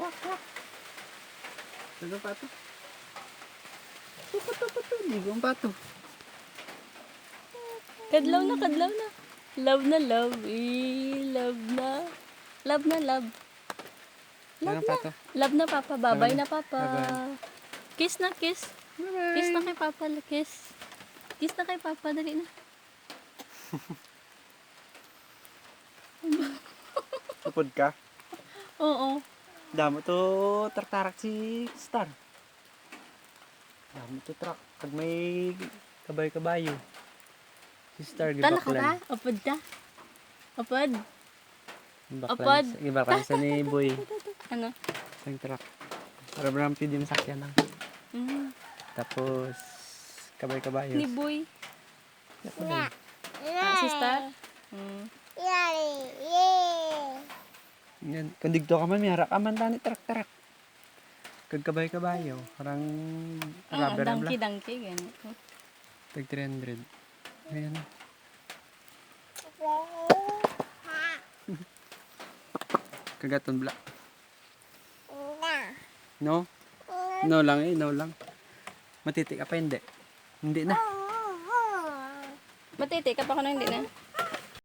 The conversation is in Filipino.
Wak, wak. Ano pato? Pato. Ligo ang pato. Kadlaw na, kadlaw na. Love na love. Love na. Love na love. Ano Love ang na. pato? Love na papa. Babay na papa. Bye-bye. Kiss na kiss. Bye-bye. Kiss na kay papa. Kiss. Kiss na kay papa. Dali na. Upod ka? Oo. Damo to tarak si Star. Damo to truck. Pag may kabay-kabayo. Si Star Tala ka ba? gibaklan. Upod ka? Upod? Gibaklan. Upod. Gibaklan sa ni Boy. Ano? Sa truck. Para rampi din masakyan lang. Mm. Tapos kabay-kabayo. Ni Boy. Si Star? Mm. Yan. Kung digto ka man, may harap ka man tani truck. Kag kabay-kabayo. Parang rubber ang Donkey, donkey. Ganito. Tag 300. Ayan. Kagaton bla. No? No lang no lang. Matiti ka pa hindi. Hindi na. Matiti ka pa ko na hindi na.